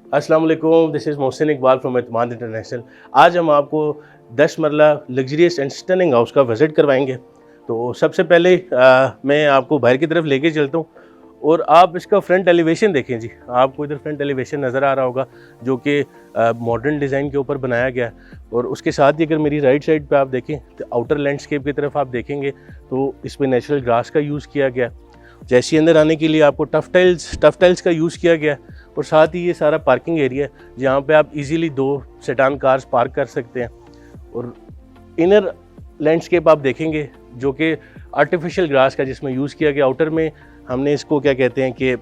अस्सलाम वालेकुम, this is Mohsin Iqbal from एतमाद इंटरनेशनल। आज हम आपको 10 मरला लग्जरियस एंड स्टनिंग हाउस का विज़िट करवाएंगे। तो सबसे पहले मैं आपको बाहर की तरफ लेके चलता हूँ और आप इसका फ्रंट एलिवेशन देखें जी। आपको इधर फ्रंट एलिवेशन नज़र आ रहा होगा जो कि मॉडर्न डिज़ाइन के ऊपर बनाया गया है। और उसके साथ ही अगर मेरी राइट साइड पे आप देखें तो आउटर लैंडस्केप की तरफ आप देखेंगे तो इसमें नेचुरल ग्रास का यूज़ किया गया। जैसे अंदर आने के लिए आपको टफ टाइल्स का यूज़ किया गया और साथ ही ये सारा पार्किंग एरिया है जहाँ पे आप इजीली 2 सेडान कार्स पार्क कर सकते हैं। और इनर लैंडस्केप आप देखेंगे जो कि आर्टिफिशियल ग्रास का जिसमें यूज़ किया गया। आउटर में हमने इसको क्या कहते हैं कि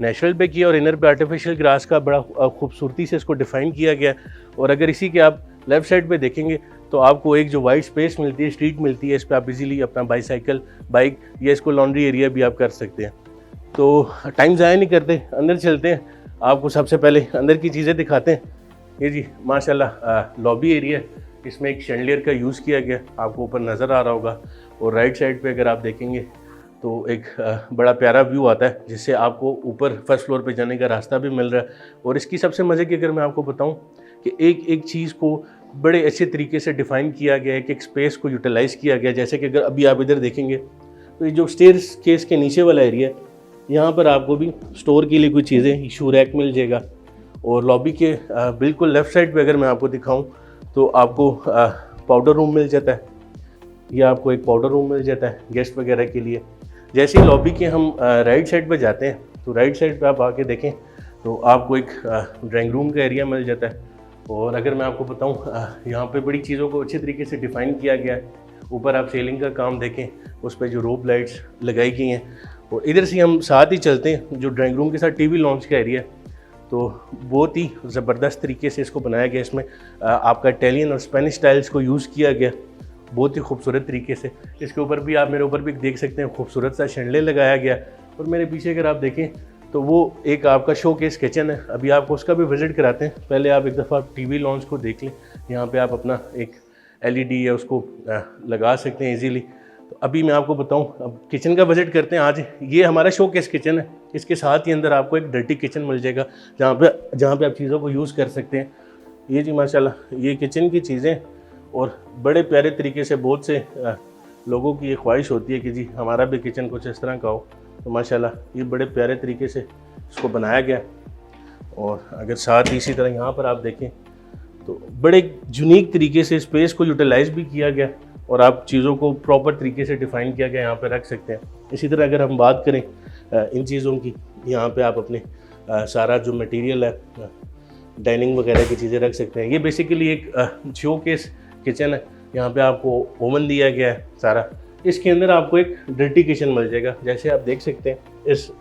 नेचुरल पे किया और इनर पे आर्टिफिशियल ग्रास का बड़ा खूबसूरती से इसको डिफ़ाइन किया गया। और अगर इसी के आप लेफ़्ट साइड पे देखेंगे तो आपको एक जो वाइड स्पेस मिलती है, स्ट्रीट मिलती है, इस पर आप इजीली अपना बाइक या इसको लॉन्ड्री एरिया भी आप कर सकते हैं। तो टाइम ज़ाया नहीं करते, अंदर चलते हैं। आपको सबसे पहले अंदर की चीज़ें दिखाते हैं। ये जी माशाल्लाह लॉबी एरिया है, इसमें एक शैंडलियर का यूज़ किया गया, आपको ऊपर नज़र आ रहा होगा। और राइट साइड पे अगर आप देखेंगे तो एक बड़ा प्यारा व्यू आता है जिससे आपको ऊपर फर्स्ट फ्लोर पे जाने का रास्ता भी मिल रहा है। और इसकी सबसे मज़े की अगर मैं आपको बताऊं कि एक एक चीज़ को बड़े अच्छे तरीके से डिफ़ाइन किया गया है, कि एक स्पेस को यूटिलाइज़ किया गया। जैसे कि अगर अभी आप इधर देखेंगे तो ये जो स्टेयर्स केस के नीचे वाला एरिया है, यहाँ पर आपको भी स्टोर के लिए कुछ चीज़ें, शू रैक मिल जाएगा। और लॉबी के बिल्कुल लेफ़्ट साइड पे अगर मैं आपको दिखाऊं तो आपको पाउडर रूम मिल जाता है। या आपको एक पाउडर रूम मिल जाता है गेस्ट वगैरह के लिए। जैसे ही लॉबी के हम राइट साइड पे जाते हैं तो राइट साइड पे आप आके देखें तो आपको एक ड्राइंग रूम का एरिया मिल जाता है। और अगर मैं आपको बताऊं यहाँ पे बड़ी चीज़ों को अच्छे तरीके से डिफ़ाइन किया गया है। ऊपर आप सीलिंग का काम देखें, उस पर जो रोप लाइट्स लगाई गई हैं। और इधर से हम साथ ही चलते हैं, जो ड्राइंग रूम के साथ टीवी लॉन्च का एरिया है, तो बहुत ही ज़बरदस्त तरीके से इसको बनाया गया। इसमें आपका इटालियन और स्पेनिश स्टाइल्स को यूज़ किया गया बहुत ही खूबसूरत तरीके से। इसके ऊपर भी आप मेरे ऊपर भी देख सकते हैं खूबसूरत सा शैंडले लगाया गया। और मेरे पीछे अगर आप देखें तो वो एक आपका शो केस किचन है, अभी आपको उसका भी विज़िट कराते हैं। पहले आप एक दफ़ा टीवी लॉन्च को देख लें। यहाँ पे आप अपना एक एलईडी है उसको लगा सकते हैं इजीली। तो अभी मैं आपको बताऊं, अब किचन का विज़िट करते हैं आज। ये हमारा शो केस किचन है, इसके साथ ही अंदर आपको एक डर्टी किचन मिल जाएगा जहाँ पे आप चीज़ों को यूज़ कर सकते हैं। ये जी माशाल्लाह ये किचन की चीज़ें। और बड़े प्यारे तरीके से बहुत से लोगों की ये ख्वाहिश होती है कि जी हमारा भी किचन कुछ इस तरह का हो। तो माशाल्लाह ये बड़े प्यारे तरीके से इसको बनाया गया। और अगर साथ ही इसी तरह यहाँ पर आप देखें तो बड़े यूनिक तरीके से स्पेस को यूटिलाइज़ भी किया गया और आप चीज़ों को प्रॉपर तरीके से डिफ़ाइन किया गया, यहाँ पर रख सकते हैं। इसी तरह अगर हम बात करें इन चीज़ों की, यहाँ पे आप अपने सारा जो मटेरियल है डाइनिंग वगैरह की चीज़ें रख सकते हैं। ये बेसिकली एक शो केस किचन है। यहाँ पे आपको ओवन दिया गया है सारा। इसके अंदर आपको एक डर्टी किचन मिल जाएगा। जैसे आप देख सकते हैं इस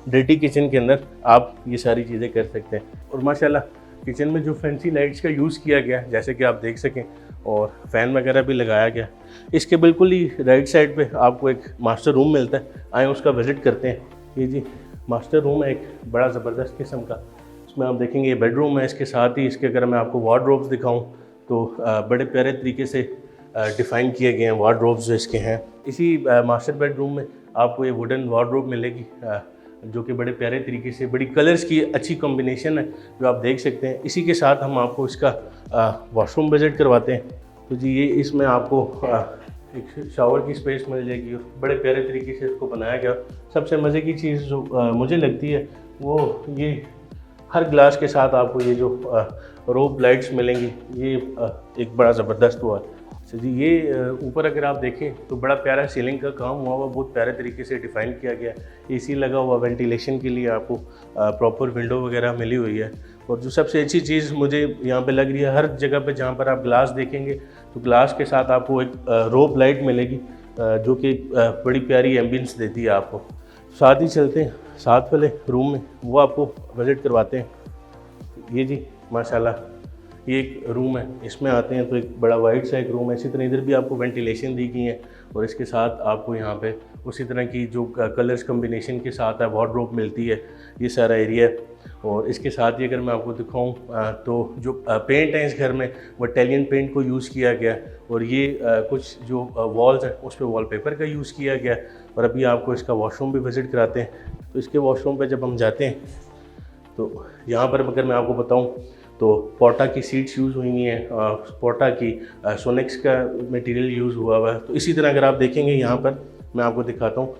डर्टी किचन के अंदर आप ये सारी चीज़ें कर सकते हैं। और माशाल्लाह किचन में जो फैंसी लाइट्स का यूज़ किया गया है जैसे कि आप देख सकें, और फ़ैन वगैरह भी लगाया गया। इसके बिल्कुल ही राइट साइड पे आपको एक मास्टर रूम मिलता है, आए उसका विज़िट करते हैं। ये जी मास्टर रूम है एक बड़ा ज़बरदस्त किस्म का। इसमें आप देखेंगे ये बेडरूम है, इसके साथ ही इसके अगर मैं आपको वार्डरोब्स दिखाऊं तो बड़े प्यारे तरीके से डिफ़ाइन किए गए हैं वार्डरोब्स जो इसके हैं। इसी मास्टर बेडरूम में आपको ये वुडन वार्डरोब मिलेगी जो कि बड़े प्यारे तरीके से, बड़ी कलर्स की अच्छी कॉम्बिनेशन है जो आप देख सकते हैं। इसी के साथ हम आपको इसका वॉशरूम विज़िट करवाते हैं। तो जी ये इसमें आपको एक शावर की स्पेस मिल जाएगी। बड़े प्यारे तरीके से इसको बनाया गया। सबसे मज़े की चीज़ जो मुझे लगती है वो ये हर ग्लास के साथ आपको ये जो रोप लाइट्स मिलेंगी, ये एक बड़ा ज़बरदस्त हुआ है। अच्छा जी ये ऊपर अगर आप देखें तो बड़ा प्यारा सीलिंग का काम हुआ बहुत प्यारे तरीके से डिफ़ाइन किया गया। एसी लगा हुआ, वेंटिलेशन के लिए आपको प्रॉपर विंडो वगैरह मिली हुई है। और जो सबसे अच्छी चीज़ मुझे यहाँ पे लग रही है, हर जगह पे जहाँ पर आप ग्लास देखेंगे तो ग्लास के साथ आपको एक रोप लाइट मिलेगी जो कि बड़ी प्यारी एम्बियंस देती है आपको। साथ ही चलते हैं साथ वाले रूम में, वो आपको विज़िट करवाते हैं। ये जी माशाल्लाह ये एक रूम है, इसमें आते हैं तो एक बड़ा वाइड सा एक रूम है। इसी तरह इधर भी आपको वेंटिलेशन दी गई है और इसके साथ आपको यहाँ पे उसी तरह की जो कलर्स कम्बिनेशन के साथ है वार्डरोब मिलती है। ये सारा एरिया है। और इसके साथ ही अगर मैं आपको दिखाऊं तो जो पेंट है इस घर में वो इटालियन पेंट को यूज़ किया गया। और ये कुछ जो वॉल्स हैं उस पर वॉलपेपर का यूज़ किया गया। और अभी आपको इसका वॉशरूम भी विज़िट कराते हैं। तो इसके वॉशरूम पर जब हम जाते हैं तो यहाँ पर अगर मैं आपको बताऊँ तो पोर्टा की सीट्स यूज़ हुई हैं, पोर्टा की सोनेक्स का मटेरियल यूज़ हुआ है। तो इसी तरह अगर आप देखेंगे यहाँ पर मैं आपको दिखाता हूँ,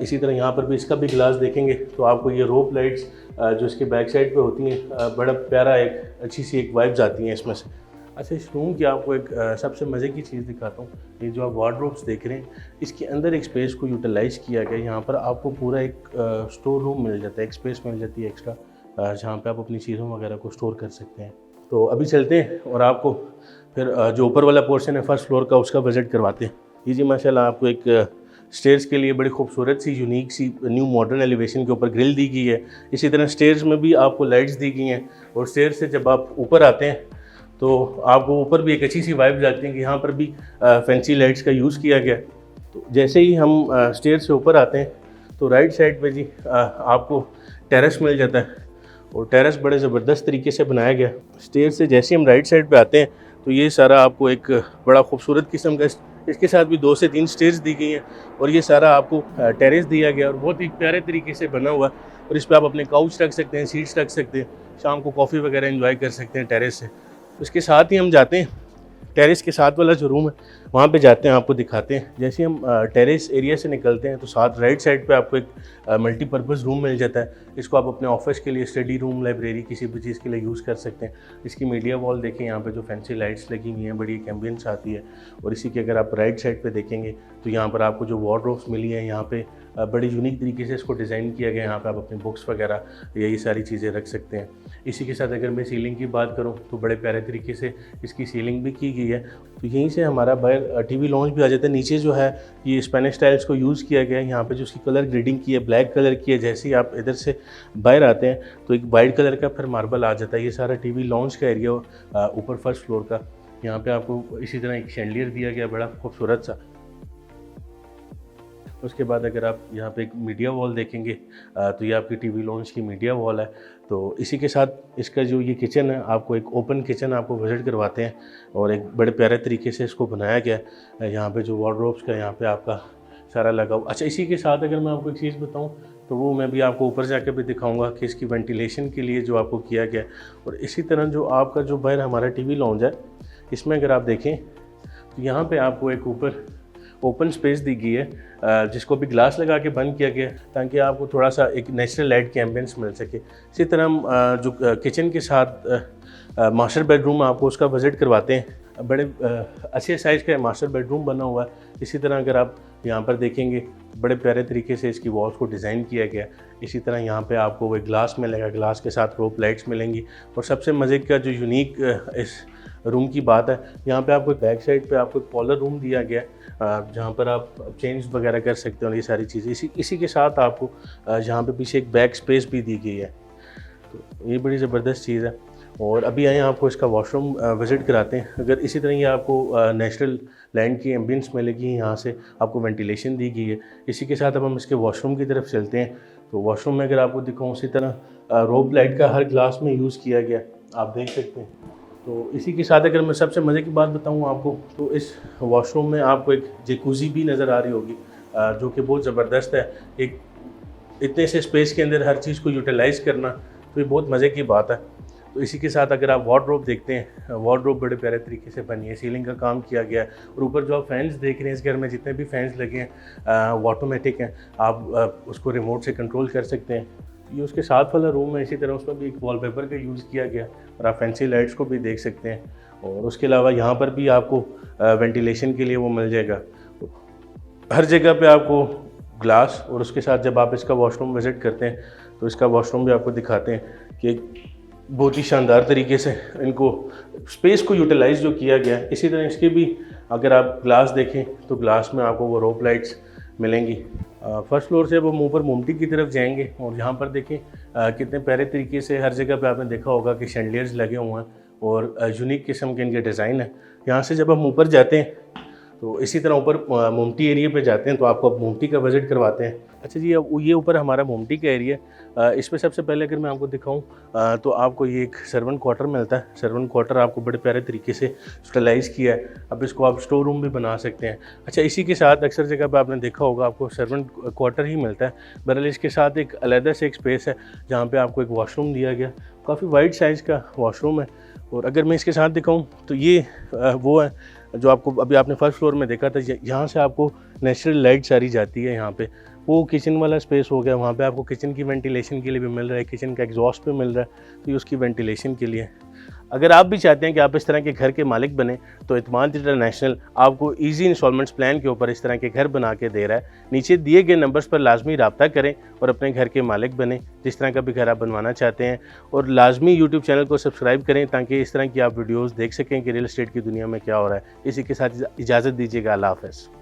इसी तरह यहाँ पर भी इसका भी ग्लास देखेंगे तो आपको ये रोप लाइट्स जो इसके बैक साइड पे होती हैं, बड़ा प्यारा एक अच्छी सी एक वाइब्स आती हैं इसमें से। अच्छा, इस रूम की आपको एक सबसे मज़े की चीज़ दिखाता हूँ। ये जो आप वार्डरोब्स देख रहे हैं, इसके अंदर एक स्पेस को यूटिलाइज़ किया गया। यहाँ पर आपको पूरा एक स्टोर रूम मिल जाता है, एक स्पेस मिल जाती है एक्स्ट्रा, जहाँ पे आप अपनी चीज़ों वगैरह को स्टोर कर सकते हैं। तो अभी चलते हैं और आपको फिर जो ऊपर वाला पोर्शन है फर्स्ट फ्लोर का, उसका विज़िट करवाते हैं। ये जी माशाल्लाह आपको एक स्टेयर्स के लिए बड़ी खूबसूरत सी यूनिक सी न्यू मॉडर्न एलिवेशन के ऊपर ग्रिल दी गई है। इसी तरह स्टेयर्स में भी आपको लाइट्स दी गई हैं और स्टेयर्स से जब आप ऊपर आते हैं तो आपको ऊपर भी एक अच्छी सी वाइब आती है कि यहाँ पर भी फैंसी लाइट्स का यूज़ किया गया। तो जैसे ही हम स्टेयर से ऊपर आते हैं तो राइट साइड पे जी आपको टेरेस मिल जाता है और टेरेस बड़े ज़बरदस्त तरीके से बनाया गया। स्टेयर से जैसे हम राइट साइड पे आते हैं तो ये सारा आपको एक बड़ा खूबसूरत किस्म का, इसके साथ भी 2 से 3 स्टेयर्स दी गई हैं और ये सारा आपको टेरेस दिया गया और बहुत ही प्यारे तरीके से बना हुआ है। और इस पर आप अपने काउच रख सकते हैं, सीट्स रख सकते हैं, शाम को कॉफ़ी वगैरह एंजॉय कर सकते हैं टेरेस से। उसके साथ ही हम जाते हैं टेरेस के साथ वाला जो रूम है वहाँ पे जाते हैं, आपको दिखाते हैं। जैसे हम टेरेस एरिया से निकलते हैं तो साथ राइट साइड पे आपको एक मल्टीपर्पज़ रूम मिल जाता है। इसको आप अपने ऑफिस के लिए, स्टडी रूम, लाइब्रेरी, किसी भी चीज़ के लिए यूज़ कर सकते हैं। इसकी मीडिया वॉल देखें, यहाँ पे जो फैंसी लाइट्स लगी हुई हैं, बड़ी एक एम्बियंस आती है। और इसी के अगर आप राइट साइड पे देखेंगे तो यहाँ पर आपको जो वार्डरोब्स मिली हैं, यहाँ पे बड़ी यूनिक तरीके से इसको डिज़ाइन किया गया है। यहाँ पे आप अपनी बुक्स वगैरह यही सारी चीज़ें रख सकते हैं। इसी के साथ अगर मैं सीलिंग की बात करूँ तो बड़े प्यारे तरीके से इसकी सीलिंग भी की गई है। तो यहीं से हमारा बाहर टीवी लॉन्च भी आ जाता है। नीचे जो है ये स्पेनिश टाइल्स को यूज़ किया गया है। यहाँ पे जो उसकी कलर ग्रेडिंग की है, ब्लैक कलर की है। जैसे ही आप इधर से बाहर आते हैं तो एक वाइट कलर का फिर मार्बल आ जाता है। ये सारा टीवी लॉन्च का एरिया ऊपर फर्स्ट फ्लोर का। यहाँ पे आपको इसी तरह एक शैंडलियर दिया गया बड़ा खूबसूरत सा। उसके बाद अगर आप यहाँ पे एक मीडिया वॉल देखेंगे तो ये आपकी टीवी लॉन्च की मीडिया वॉल है। तो इसी के साथ इसका जो ये किचन है, आपको एक ओपन किचन आपको विज़िट करवाते हैं और एक बड़े प्यारे तरीके से इसको बनाया गया है। यहाँ पे जो वार्डरोब्स का यहाँ पे आपका सारा लगा हुआ। अच्छा, इसी के साथ अगर मैं आपको एक चीज़ बताऊँ तो वो मैं भी आपको ऊपर जाकर भी दिखाऊंगा कि इसकी वेंटिलेशन के लिए जो आपको किया गया। और इसी तरह जो आपका जो बाहर हमारा टीवी लॉन्च है, इसमें अगर आप देखें तो यहाँ पे आपको एक ऊपर ओपन स्पेस दी गई है जिसको भी ग्लास लगा के बंद किया गया ताकि आपको थोड़ा सा एक नेचुरल लाइट की एम्बियंस मिल सके। इसी तरह हम जो किचन के साथ मास्टर बेडरूम आपको उसका विज़िट करवाते हैं। बड़े अच्छे साइज़ का मास्टर बेडरूम बना हुआ है। इसी तरह अगर आप यहाँ पर देखेंगे बड़े प्यारे तरीके से इसकी वॉल्स को डिज़ाइन किया गया। इसी तरह यहाँ पे आपको वो ग्लास मिलेगा, ग्लास के साथ रोप लाइट्स मिलेंगी। और सबसे मज़े का जो यूनिक इस रूम की बात है, यहाँ पे आपको बैक साइड पे आपको एक पॉलर रूम दिया गया जहाँ पर आप चेंज वगैरह कर सकते हो। ये सारी चीज़ें इसी के साथ आपको यहाँ पे पीछे एक बैक स्पेस भी दी गई है। तो ये बड़ी ज़बरदस्त चीज़ है। और अभी आए आपको इसका वॉशरूम विज़िट कराते हैं। अगर इसी तरह ये आपको नेचुरल लैंड की एम्बियंस मिलेगी, यहाँ से आपको वेंटिलेशन दी गई है। इसी के साथ अब हम इसके वॉशरूम की तरफ चलते हैं। तो वॉशरूम में अगर आपको दिखाऊँ, उसी तरह रोप लाइट का हर ग्लास में यूज़ किया गया, आप देख सकते हैं। तो इसी के साथ अगर मैं सबसे मज़े की बात बताऊँ आपको तो इस वॉशरूम में आपको एक जकूज़ी भी नज़र आ रही होगी जो कि बहुत ज़बरदस्त है। एक इतने से स्पेस के अंदर हर चीज़ को यूटिलाइज़ करना, तो ये बहुत मज़े की बात है। तो इसी के साथ अगर आप वार्डरोब देखते हैं, वार्डरोब बड़े प्यारे तरीके से बनी है, सीलिंग का काम किया गया है। और ऊपर जो आप फैंस देख रहे हैं, इस घर में जितने भी फैंस लगे हैं वो ऑटोमेटिक हैं, आप उसको रिमोट से कंट्रोल कर सकते हैं। ये उसके साथ वाला रूम है, इसी तरह उसमें भी एक वॉलपेपर का यूज़ किया गया और आप फैंसी लाइट्स को भी देख सकते हैं। और उसके अलावा यहाँ पर भी आपको वेंटिलेशन के लिए वो मिल जाएगा। हर जगह पे आपको ग्लास, और उसके साथ जब आप इसका वॉशरूम विज़िट करते हैं तो इसका वॉशरूम भी आपको दिखाते हैं कि बहुत ही शानदार तरीके से इनको स्पेस को यूटिलाइज़ जो किया गया है। इसी तरह इसके भी अगर आप ग्लास देखें तो ग्लास में आपको वो रोप लाइट्स मिलेंगी। फर्स्ट फ्लोर से अब हम ऊपर मोमटी की तरफ जाएंगे और यहाँ पर देखें कितने प्यारे तरीके से हर जगह पे आपने देखा होगा कि शैंडलियर्स लगे हुए हैं और यूनिक किस्म के इनके डिज़ाइन है। यहाँ से जब हम ऊपर जाते हैं तो इसी तरह ऊपर मोमटी एरिया पे जाते हैं, तो आपको अब मोमटी का विज़िट करवाते हैं। अच्छा जी, अब ये ऊपर हमारा मोमटी का एरिया है। इसमें सबसे पहले अगर मैं आपको दिखाऊं तो आपको ये एक सर्वेंट क्वार्टर मिलता है। सर्वेंट क्वार्टर आपको बड़े प्यारे तरीके से स्टाइलाइज़ किया है। अब इसको आप स्टोर रूम भी बना सकते हैं। अच्छा, इसी के साथ अक्सर जगह पे आपने देखा होगा आपको सर्वेंट क्वार्टर ही मिलता है। बहरहाल इसके साथ एक अलग से एक स्पेस है जहाँ पे आपको एक वॉशरूम दिया गया, काफ़ी वाइड साइज़ का वॉशरूम है। और अगर मैं इसके साथ दिखाऊं तो ये वो है जो आपको अभी आपने फर्स्ट फ्लोर में देखा था। यहाँ से आपको नेचुरल लाइट सारी जाती है यहाँ पे। वो किचन वाला स्पेस हो गया, वहाँ पे आपको किचन की वेंटिलेशन के लिए भी मिल रहा है, किचन का एग्जॉस्ट भी मिल रहा है, तो ये उसकी वेंटिलेशन के लिए। अगर आप भी चाहते हैं कि आप इस तरह के घर के मालिक बने, तो इत्माद इंटरनेशनल आपको इजी इंस्टॉलमेंट्स प्लान के ऊपर इस तरह के घर बना के दे रहा है। नीचे दिए गए नंबर्स पर लाजमी रब्ता करें और अपने घर के मालिक बने, जिस तरह का भी घर आप बनवाना चाहते हैं। और लाजमी यूट्यूब चैनल को सब्सक्राइब करें ताकि इस तरह की आप वीडियोज़ देख सकें कि रियल एस्टेट की दुनिया में क्या हो रहा है। इसी के साथ इजाज़त दीजिएगा। अल्लाह हाफ़िज़।